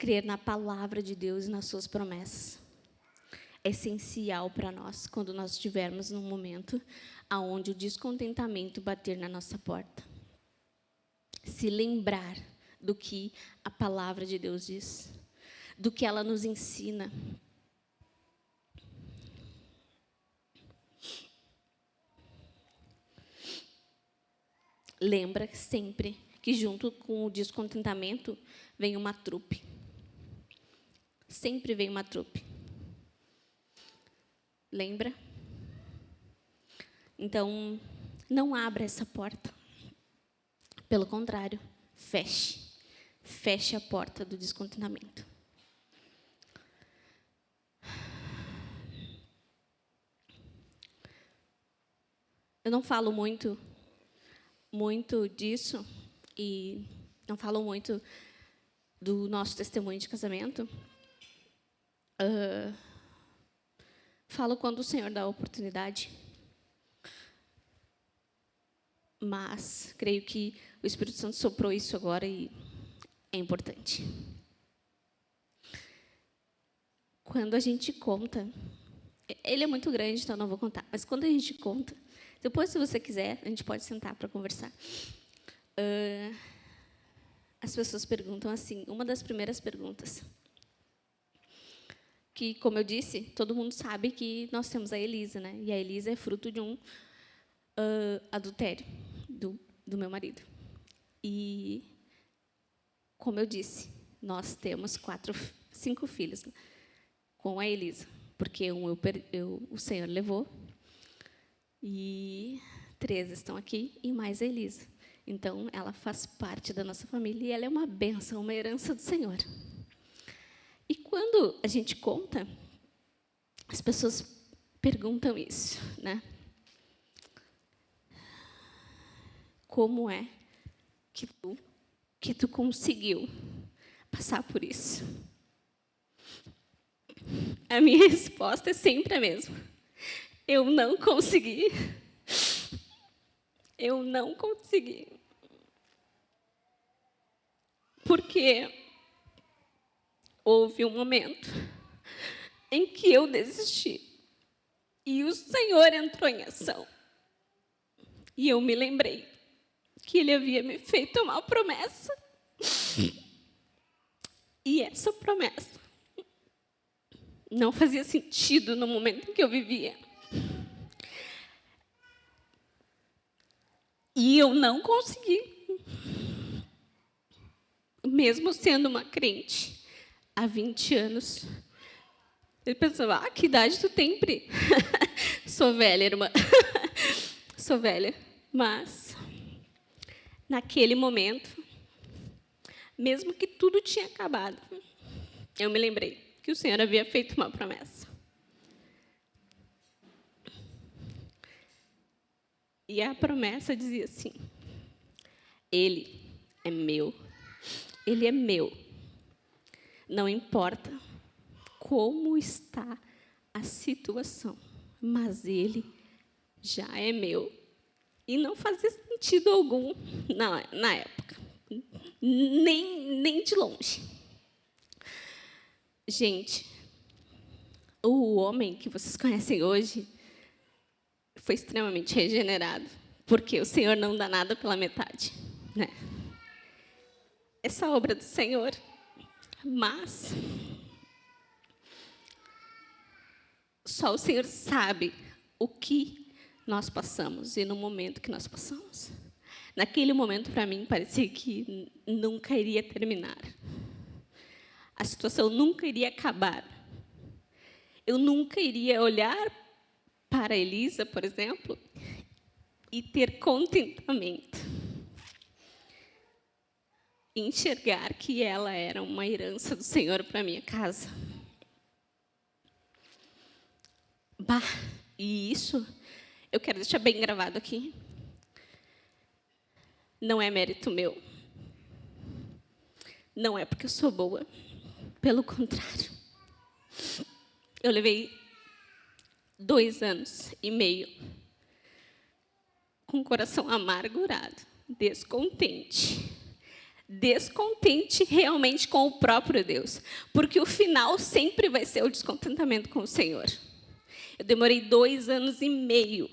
crer na palavra de Deus e nas suas promessas. É essencial para nós quando nós estivermos num momento onde o descontentamento bater na nossa porta. Se lembrar do que a palavra de Deus diz, do que ela nos ensina. Lembra sempre que junto com o descontentamento vem uma trupe. Sempre vem uma trupe. Lembra? Então, não abra essa porta. Pelo contrário, feche. Feche a porta do descontentamento. Eu não falo muito disso e não falo muito do nosso testemunho de casamento. Falo quando o Senhor dá a oportunidade. Mas creio que o Espírito Santo soprou isso agora e é importante. Quando a gente conta, ele é muito grande, então não vou contar, mas quando a gente conta, depois, se você quiser, a gente pode sentar para conversar. As pessoas perguntam assim, uma das primeiras perguntas, que, como eu disse, todo mundo sabe que nós temos a Elisa, né? E a Elisa é fruto de um adultério do meu marido. E, como eu disse, nós temos 5 filhos, né, com a Elisa, porque o Senhor levou, e 3 estão aqui, e mais a Elisa. Então, ela faz parte da nossa família, e ela é uma bênção, uma herança do Senhor. E quando a gente conta, as pessoas perguntam isso, né? Como é que tu conseguiu passar por isso? A minha resposta é sempre a mesma. Eu não consegui. Eu não consegui. Porque houve um momento em que eu desisti. E o Senhor entrou em ação. E eu me lembrei que Ele havia me feito uma promessa. E essa promessa não fazia sentido no momento em que eu vivia. E eu não consegui. Mesmo sendo uma crente há 20 anos. Ele pensava, que idade tu tem, Pri? Sou velha, irmã. Sou velha. Mas, naquele momento, mesmo que tudo tinha acabado, eu me lembrei que o Senhor havia feito uma promessa. E a promessa dizia assim, Ele é meu. Ele é meu. Não importa como está a situação, mas Ele já é meu. E não fazia sentido algum na época, nem de longe. Gente, o homem que vocês conhecem hoje foi extremamente regenerado, porque o Senhor não dá nada pela metade, né? Essa obra do Senhor, mas só o Senhor sabe o que nós passamos e no momento que nós passamos. Naquele momento, para mim, parecia que nunca iria terminar. A situação nunca iria acabar. Eu nunca iria olhar para a Elisa, por exemplo, e ter contentamento. E enxergar que ela era uma herança do Senhor para a minha casa. E isso eu quero deixar bem gravado aqui. Não é mérito meu. Não é porque eu sou boa. Pelo contrário. Eu levei 2 anos e meio com o coração amargurado, descontente, descontente realmente com o próprio Deus, porque o final sempre vai ser o descontentamento com o Senhor. Eu demorei 2 anos e meio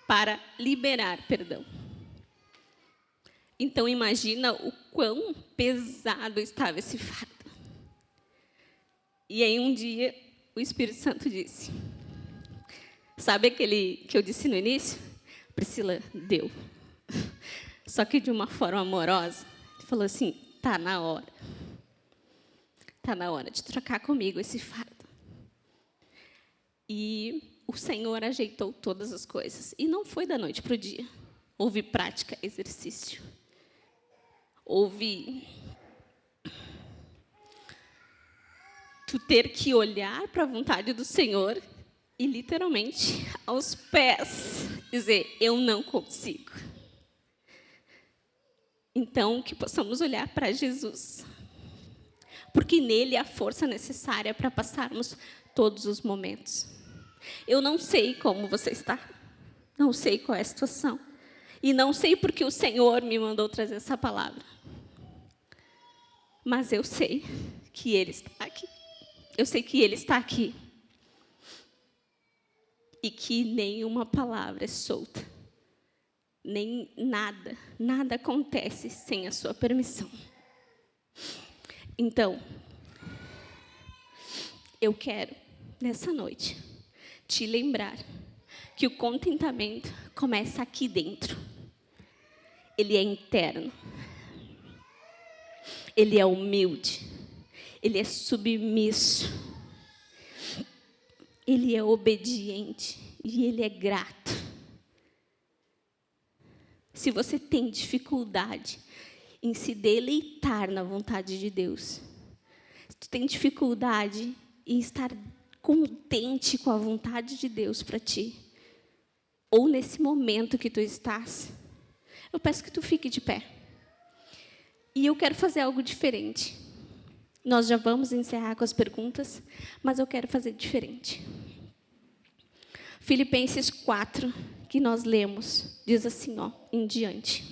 para liberar perdão. Então, imagina o quão pesado estava esse fardo. E aí, um dia, o Espírito Santo disse, sabe aquele que eu disse no início? Priscila, deu. Só que de uma forma amorosa. Ele falou assim, tá na hora. Tá na hora de trocar comigo esse fardo. E o Senhor ajeitou todas as coisas. E não foi da noite para o dia. Houve prática, exercício. Houve tu ter que olhar para a vontade do Senhor e, literalmente, aos pés, dizer, eu não consigo. Então, que possamos olhar para Jesus, porque nele há a força necessária para passarmos todos os momentos. Eu não sei como você está, não sei qual é a situação, e não sei porque o Senhor me mandou trazer essa palavra. Mas eu sei que Ele está aqui. Eu sei que Ele está aqui. E que nenhuma palavra é solta. Nem nada acontece sem a sua permissão. Então, eu quero, nessa noite, te lembrar que o contentamento começa aqui dentro. Ele é interno. Ele é humilde. Ele é submisso. Ele é obediente. E ele é grato. Se você tem dificuldade em se deleitar na vontade de Deus, se tu tem dificuldade em estar contente com a vontade de Deus para ti, ou nesse momento que tu estás, eu peço que tu fique de pé. E eu quero fazer algo diferente. Nós já vamos encerrar com as perguntas, mas eu quero fazer diferente. Filipenses 4, que nós lemos, diz assim, ó, em diante.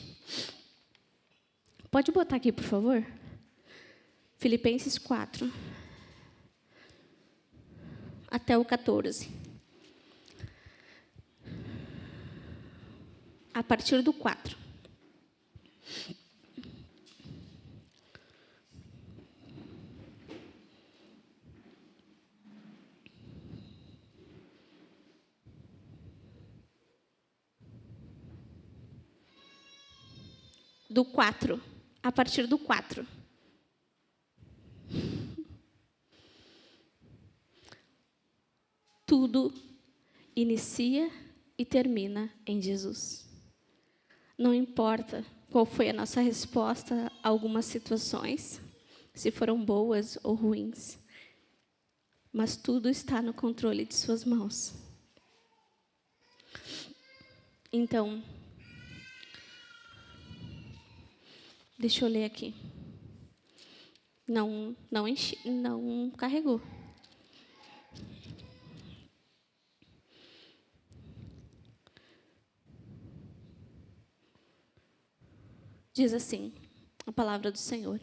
Pode botar aqui, por favor? Filipenses 4, até o 14. A partir do 4. Do 4, a partir do 4. Tudo inicia e termina em Jesus. Não importa qual foi a nossa resposta a algumas situações, se foram boas ou ruins, mas tudo está no controle de suas mãos. Então, deixa eu ler aqui. Não carregou. Diz assim, a palavra do Senhor.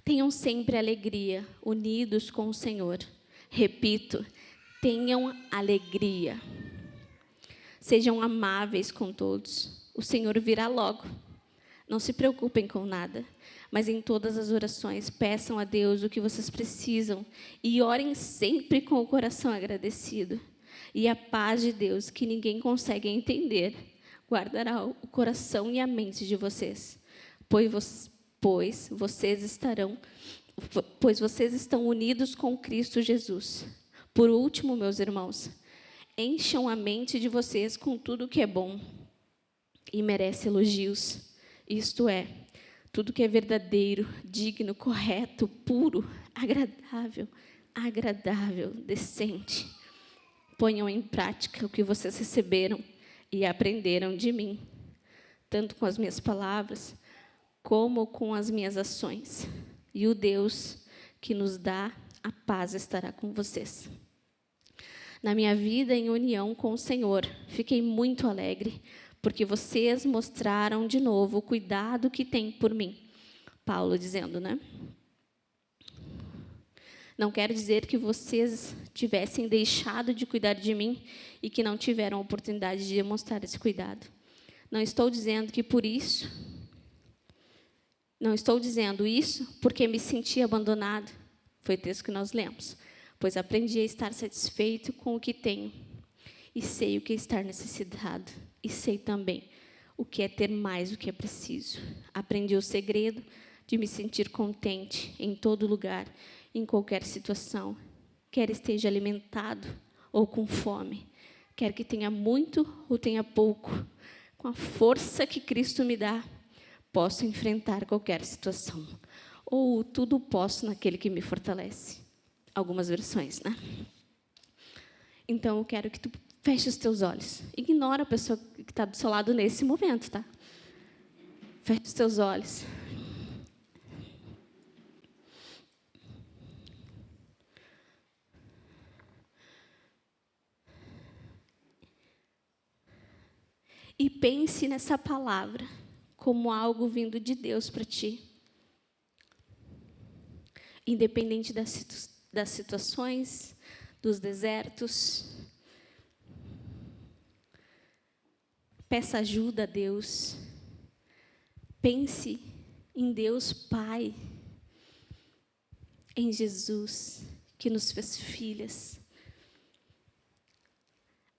Tenham sempre alegria, unidos com o Senhor. Repito, tenham alegria. Sejam amáveis com todos. O Senhor virá logo. Não se preocupem com nada, mas em todas as orações peçam a Deus o que vocês precisam e orem sempre com o coração agradecido. E a paz de Deus, que ninguém consegue entender, guardará o coração e a mente de vocês, pois vocês estão unidos com Cristo Jesus. Por último, meus irmãos, encham a mente de vocês com tudo que é bom e merece elogios. Isto é, tudo que é verdadeiro, digno, correto, puro, agradável, decente. Ponham em prática o que vocês receberam e aprenderam de mim, tanto com as minhas palavras, como com as minhas ações. E o Deus que nos dá a paz estará com vocês. Na minha vida em união com o Senhor, fiquei muito alegre, porque vocês mostraram de novo o cuidado que têm por mim. Paulo dizendo, né? Não quero dizer que vocês tivessem deixado de cuidar de mim e que não tiveram a oportunidade de demonstrar esse cuidado. Não estou dizendo que por isso... Não estou dizendo isso porque me senti abandonado. Foi o texto que nós lemos. Pois aprendi a estar satisfeito com o que tenho. E sei o que é estar necessitado. E sei também o que é ter mais do que é preciso. Aprendi o segredo de me sentir contente em todo lugar, em qualquer situação. Quer esteja alimentado ou com fome. Quer que tenha muito ou tenha pouco. Com a força que Cristo me dá, posso enfrentar qualquer situação. Ou tudo posso naquele que me fortalece. Algumas versões, né? Então, eu quero que tu feche os teus olhos. Ignora a pessoa que está do seu lado nesse momento, tá? Feche os teus olhos. E pense nessa palavra como algo vindo de Deus para ti. Independente das situações, dos desertos. Peça ajuda a Deus. Pense em Deus Pai. Em Jesus, que nos fez filhas.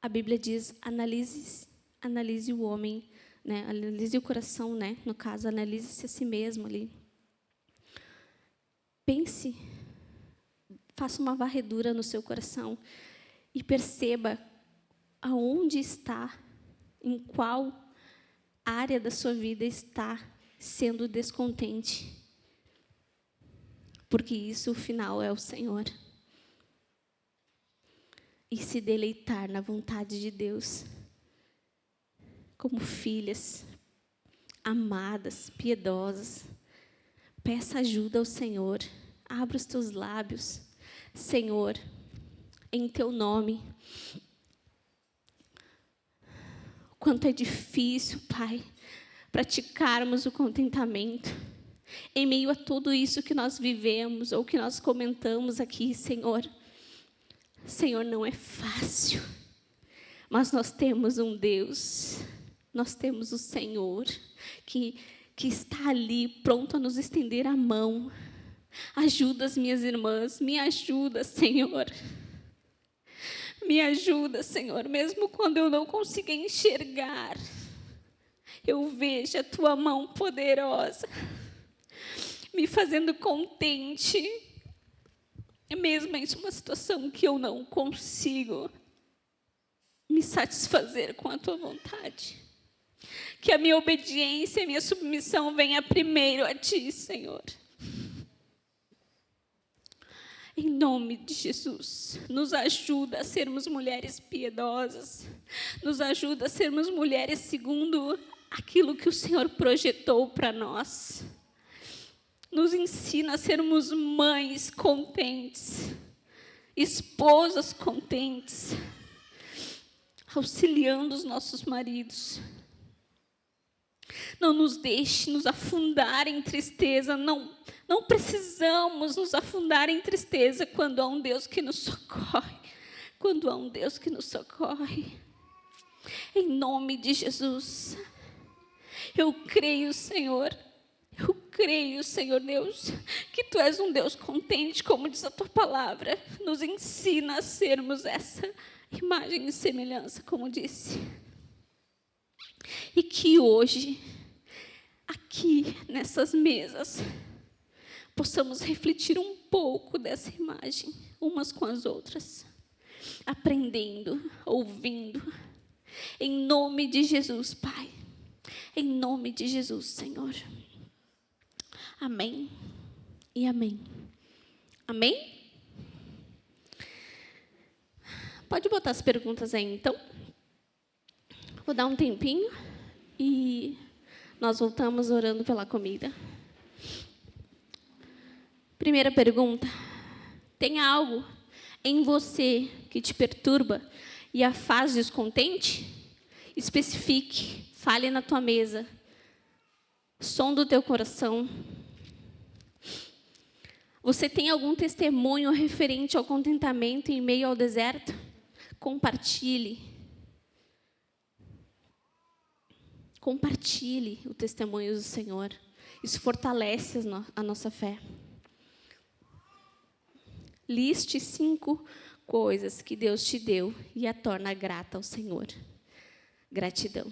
A Bíblia diz, analise o homem, né? Analise o coração, né? No caso, analise-se a si mesmo ali. Pense, faça uma varredura no seu coração e perceba aonde está, em qual área da sua vida está sendo descontente. Porque isso, o final, é o Senhor. E se deleitar na vontade de Deus. Como filhas, amadas, piedosas. Peça ajuda ao Senhor. Abra os teus lábios. Senhor, em teu nome. Quanto é difícil, Pai, praticarmos o contentamento. Em meio a tudo isso que nós vivemos, ou que nós comentamos aqui, Senhor. Senhor, não é fácil. Mas nós temos um Deus, nós temos o Senhor, que está ali, pronto a nos estender a mão. Ajuda as minhas irmãs, me ajuda, Senhor. Me ajuda, Senhor, mesmo quando eu não consiga enxergar. Eu vejo a tua mão poderosa, me fazendo contente, mesmo em uma situação que eu não consigo me satisfazer com a tua vontade. Que a minha obediência e a minha submissão venha primeiro a ti, Senhor. Em nome de Jesus, nos ajuda a sermos mulheres piedosas. Nos ajuda a sermos mulheres segundo aquilo que o Senhor projetou para nós. Nos ensina a sermos mães contentes, esposas contentes, auxiliando os nossos maridos. Não nos deixe nos afundar em tristeza. Não precisamos nos afundar em tristeza quando há um Deus que nos socorre. Quando há um Deus que nos socorre. Em nome de Jesus. Eu creio, Senhor. Eu creio, Senhor Deus, que Tu és um Deus contente, como diz a Tua palavra. Nos ensina a sermos essa imagem e semelhança, como disse. E que hoje, aqui nessas mesas, possamos refletir um pouco dessa imagem, umas com as outras, aprendendo, ouvindo, em nome de Jesus, Pai, em nome de Jesus, Senhor. Amém e amém. Amém? Pode botar as perguntas aí, então. Vou dar um tempinho e nós voltamos orando pela comida. Primeira pergunta. Tem algo em você que te perturba e a faz descontente? Especifique, Fale na tua mesa. Som do teu coração. Você tem algum testemunho referente ao contentamento em meio ao deserto? Compartilhe. Compartilhe o testemunho do Senhor. Isso fortalece a nossa fé. Liste 5 coisas que Deus te deu e a torna grata ao Senhor. Gratidão.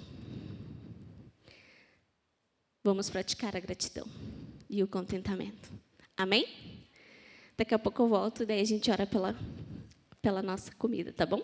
Vamos praticar a gratidão e o contentamento. Amém? Daqui a pouco eu volto, daí a gente ora pela nossa comida, tá bom?